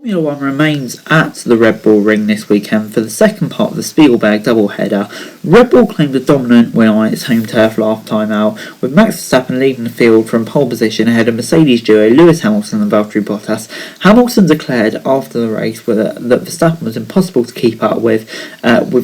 Formula One remains at the Red Bull Ring this weekend for the second part of the Spielberg doubleheader. Red Bull claimed a dominant win on its home turf last time out, with Max Verstappen leading the field from pole position ahead of Mercedes duo Lewis Hamilton and Valtteri Bottas. Hamilton declared after the race that Verstappen was impossible to keep up with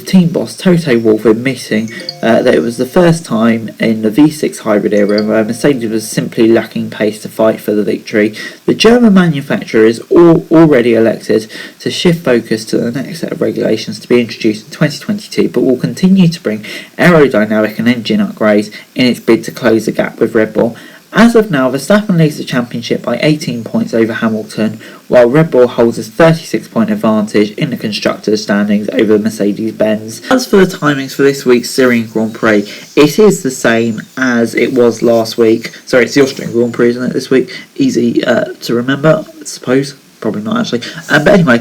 team boss Toto Wolff admitting that it was the first time in the V6 hybrid era where Mercedes was simply lacking pace to fight for the victory. The German manufacturer is already elected to shift focus to the next set of regulations to be introduced in 2022, but will continue to bring aerodynamic and engine upgrades in its bid to close the gap with Red Bull. As of now, Verstappen leads the championship by 18 points over Hamilton, while Red Bull holds a 36-point advantage in the constructors' standings over Mercedes-Benz. As for the timings for this week's Styrian Grand Prix, it is the same as it was last week. Sorry, it's the Austrian Grand Prix, isn't it, this week? Easy to remember, I suppose. Probably not actually. But anyway,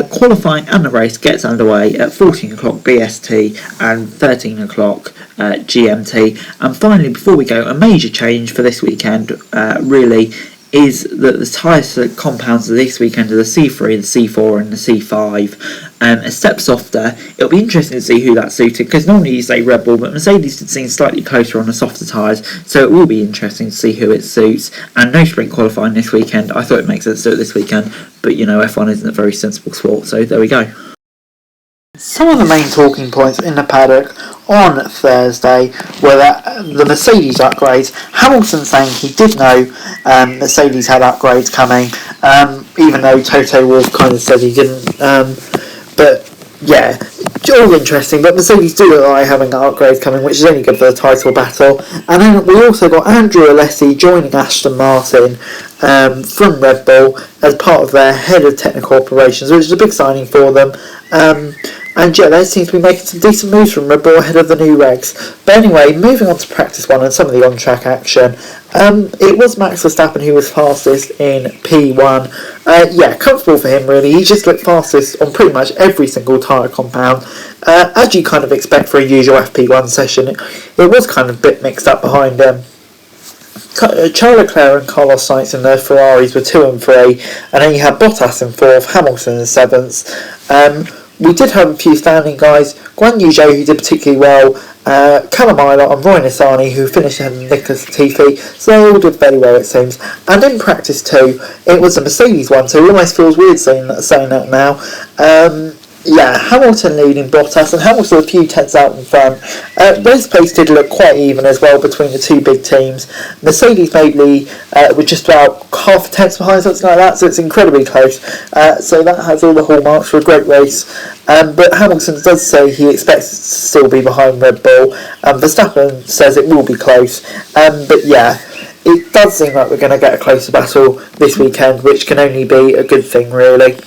qualifying and the race gets underway at 14 o'clock BST and 13 o'clock GMT. And finally, before we go, a major change for this weekend really is that the tyre compounds of this weekend are the C3, the C4 and the C5. A step softer. It'll be interesting to see who that suited, because normally you say Red Bull, but Mercedes did seem slightly closer on the softer tyres, so it will be interesting to see who it suits. And no sprint qualifying this weekend. I thought it makes sense to do it this weekend, but you know, F1 isn't a very sensible sport, so there we go. Some of the main talking points in the paddock on Thursday were that the Mercedes upgrades. Hamilton saying he did know Mercedes had upgrades coming, even though Toto Wolff kind of said he didn't. But yeah, all interesting. But Mercedes do look like having upgrades coming, which is only good for the title battle. And then we also got Andrew Alessi joining Aston Martin from Red Bull as part of their head of technical operations, which is a big signing for them. And yeah, they seem to be making some decent moves from Red Bull ahead of the new regs. But anyway, moving on to practice one and some of the on-track action. It was Max Verstappen who was fastest in P1. Yeah, comfortable for him really. He just looked fastest on pretty much every single tyre compound. As you kind of expect for a usual FP1 session, it was kind of a bit mixed up behind him. Charles Leclerc and Carlos Sainz in their Ferraris were 2 and 3, and then you had Bottas in 4th, Hamilton in 7th. We did have a few standing guys. Guan Yu Zhou, who did particularly well, Callum Ilott and Roy Nissany, who finished ahead of Nicholas Latifi, so they all did very well it seems. And in practice too, it was a Mercedes one, so it almost feels weird saying that now. Yeah, Hamilton leading Bottas, and Hamilton a few tenths out in front. Race pace did look quite even as well between the two big teams. Mercedes maybe were just about half a tenth behind, something like that, so it's incredibly close. So that has all the hallmarks for a great race. But Hamilton does say he expects to still be behind Red Bull. Verstappen says it will be close. But yeah, it does seem like we're going to get a closer battle this weekend, which can only be a good thing really.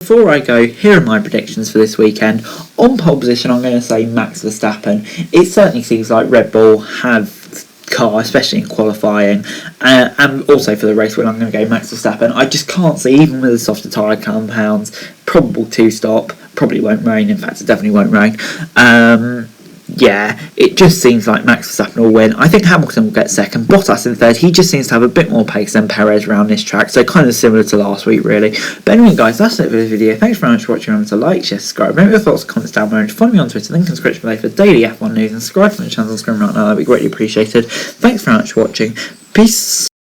Before I go, here are my predictions for this weekend. On pole position, I'm going to say Max Verstappen. It certainly seems like Red Bull have car, especially in qualifying, and also for the race win, I'm going to go Max Verstappen. I just can't see, even with the softer tyre compounds, probable 2-stop, probably won't rain, in fact it definitely won't rain. Yeah, it just seems like Max Verstappen will win. I think Hamilton will get second, Bottas in third. He just seems to have a bit more pace than Perez around this track, so kind of similar to last week really. But anyway guys, that's it for this video. Thanks very much for watching. Remember to like, share, subscribe. Remember your thoughts and comments down below, and follow me on Twitter, link in the description below for daily F1 news, and subscribe to the channel on screen right now, that'd be greatly appreciated. Thanks very much for watching. Peace.